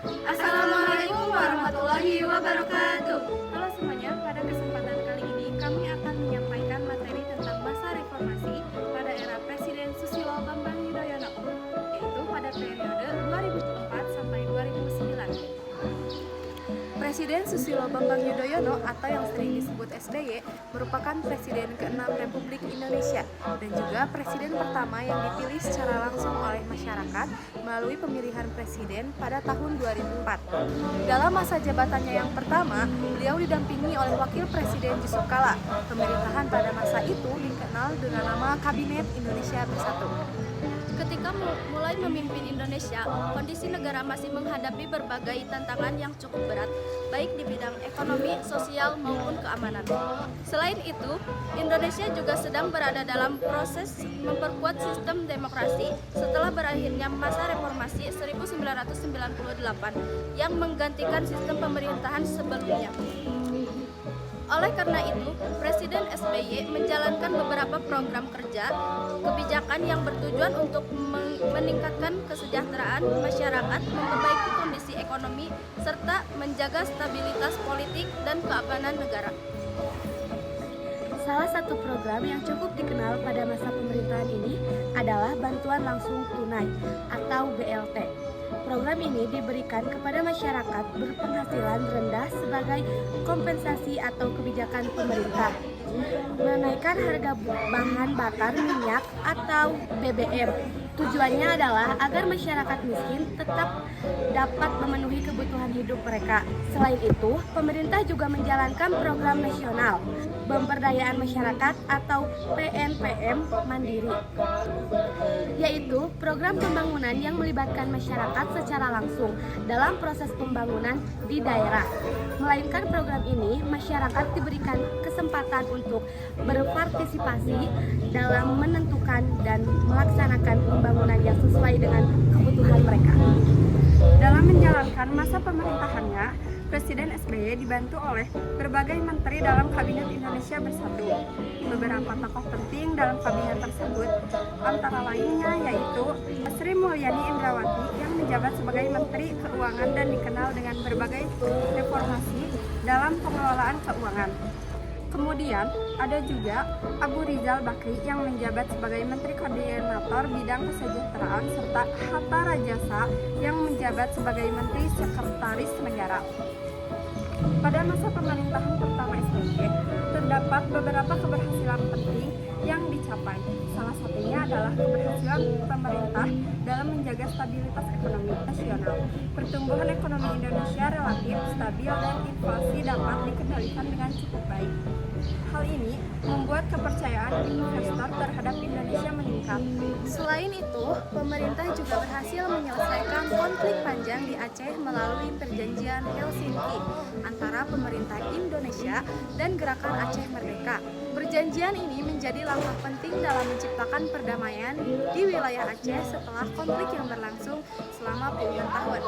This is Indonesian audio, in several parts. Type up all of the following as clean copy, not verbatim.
Assalamualaikum warahmatullahi wabarakatuh. Halo semuanya, pada kesempatan kali ini kami akan menyampaikan materi tentang masa reformasi pada era Presiden Susilo Bambang Yudhoyono, yaitu pada periode 2004 sampai 2009. Presiden Susilo Bambang Yudhoyono atau yang sering disebut SBY merupakan Presiden ke-6 Republik Indonesia dan juga Presiden pertama yang dipilih secara langsung oleh masyarakat melalui pemilihan Presiden pada tahun 2004. Dalam masa jabatannya yang pertama, beliau didampingi oleh Wakil Presiden Yusuf Kala. Pemerintahan pada masa itu dikenal dengan nama Kabinet Indonesia Bersatu. Ketika mulai memimpin Indonesia, kondisi negara masih menghadapi berbagai tantangan yang cukup berat, baik di bidang ekonomi, sosial, maupun keamanan. Selain itu, Indonesia juga sedang berada dalam proses memperkuat sistem demokrasi setelah berakhirnya masa reformasi 1998 yang menggantikan sistem pemerintahan sebelumnya. Oleh karena itu, Presiden SBY menjalankan beberapa program kerja, kebijakan yang bertujuan untuk meningkatkan kesejahteraan masyarakat, memperbaiki kondisi ekonomi, serta menjaga stabilitas politik dan keamanan negara. Salah satu program yang cukup dikenal pada masa pemerintahan ini adalah Bantuan Langsung Tunai atau BLT. Program ini diberikan kepada masyarakat berpenghasilan rendah sebagai kompensasi atau kebijakan pemerintah. Menaikkan harga bahan bakar minyak atau BBM. Tujuannya adalah agar masyarakat miskin tetap dapat memenuhi kebutuhan hidup mereka. Selain itu, pemerintah juga menjalankan program nasional pemberdayaan masyarakat atau PNPM Mandiri, yaitu program pembangunan yang melibatkan masyarakat secara langsung dalam proses pembangunan di daerah. Melainkan program ini, masyarakat diberikan kesempatan untuk berpartisipasi dalam menentukan dan melaksanakan pembangunan yang sesuai dengan kebutuhan mereka. Dalam menjalankan masa pemerintahannya, Presiden SBY dibantu oleh berbagai menteri dalam Kabinet Indonesia Bersatu. Beberapa tokoh penting dalam kabinet tersebut antara lainnya yaitu Sri Mulyani Indrawati yang menjabat sebagai Menteri Keuangan dan dikenal dengan berbagai reformasi dalam pengelolaan keuangan. Kemudian ada juga Abu Rizal Bakri yang menjabat sebagai Menteri Koordinator Bidang Kesejahteraan serta Hatta Rajasa yang menjabat sebagai Menteri Sekretaris Negara. Pada masa pemerintahan pertama SBY, terdapat beberapa keberhasilan penting yang dicapai. Salah satunya adalah keberhasilan pemerintah dalam menjaga stabilitas ekonomi nasional. Pertumbuhan ekonomi Indonesia relatif stabil dan inflasi dapat dikendalikan dengan cukup baik. Hal ini membuat kepercayaan investor terhadap Indonesia meningkat. Selain itu, pemerintah juga berhasil menyelesaikan konflik panjang di Aceh melalui perjanjian Helsinki antara pemerintah Indonesia dan Gerakan Aceh Merdeka. Perjanjian ini menjadi langkah penting dalam menciptakan perdamaian di wilayah Aceh setelah konflik yang berlangsung selama puluhan tahun.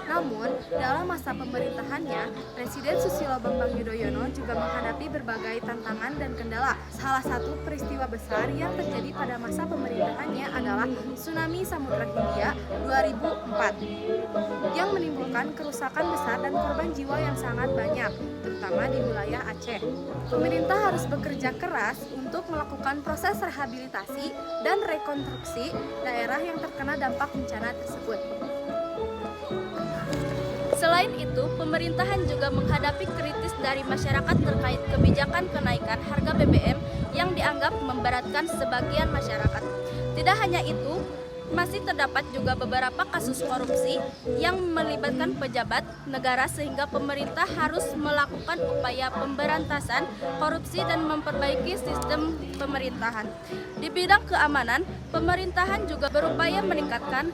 Namun, dalam masa pemerintahannya, Presiden Susilo Bambang Yudhoyono juga menghadapi berbagai tantangan dan kendala. Salah satu peristiwa besar yang terjadi pada masa pemerintahannya adalah Tsunami Samudra Hindia 2004 yang menimbulkan kerusakan besar dan korban jiwa yang sangat banyak, terutama di wilayah Aceh. Pemerintah harus bekerja keras untuk melakukan proses rehabilitasi dan rekonstruksi daerah yang terkena dampak bencana tersebut. Selain itu, pemerintahan juga menghadapi kritis dari masyarakat terkait kebijakan kenaikan harga BBM yang dianggap memberatkan sebagian masyarakat. Tidak hanya itu, masih terdapat juga beberapa kasus korupsi yang melibatkan pejabat negara sehingga pemerintah harus melakukan upaya pemberantasan korupsi dan memperbaiki sistem pemerintahan. Di bidang keamanan, pemerintahan juga berupaya meningkatkan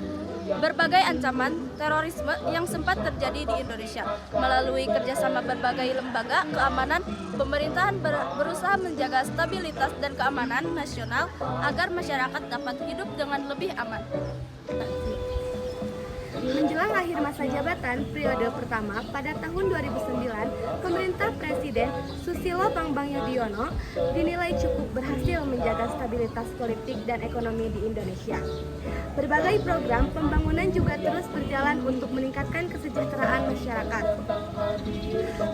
berbagai ancaman terorisme yang sempat terjadi di Indonesia. Melalui kerjasama berbagai lembaga keamanan, pemerintahan berusaha menjaga stabilitas dan keamanan nasional agar masyarakat dapat hidup dengan lebih aman. Menjelang akhir masa jabatan periode pertama pada tahun 2009, pemerintah Presiden Presiden Susilo Bambang Yudhoyono dinilai cukup berhasil menjaga stabilitas politik dan ekonomi di Indonesia. Berbagai program pembangunan juga terus berjalan untuk meningkatkan kesejahteraan masyarakat.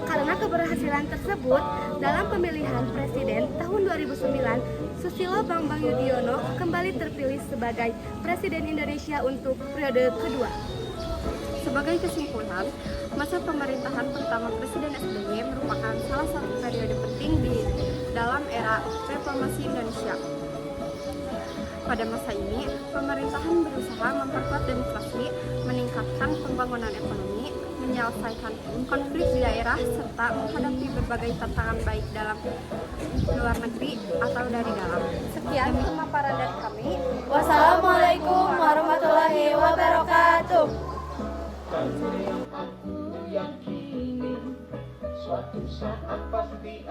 Karena keberhasilan tersebut, dalam pemilihan presiden tahun 2009, Susilo Bambang Yudhoyono kembali terpilih sebagai Presiden Indonesia untuk periode kedua. Sebagai kesimpulan, masa pemerintahan pertama Presiden SBY merupakan salah satu periode penting di dalam era reformasi Indonesia. Pada masa ini, pemerintahan berusaha memperkuat demokrasi, meningkatkan pembangunan ekonomi, menyelesaikan konflik di daerah, serta menghadapi berbagai tantangan baik dalam luar negeri atau dari dalam. Sekian pemaparan dari kami. Wassalamualaikum warahmatullahi wabarakatuh. Aku yakini suatu saat pasti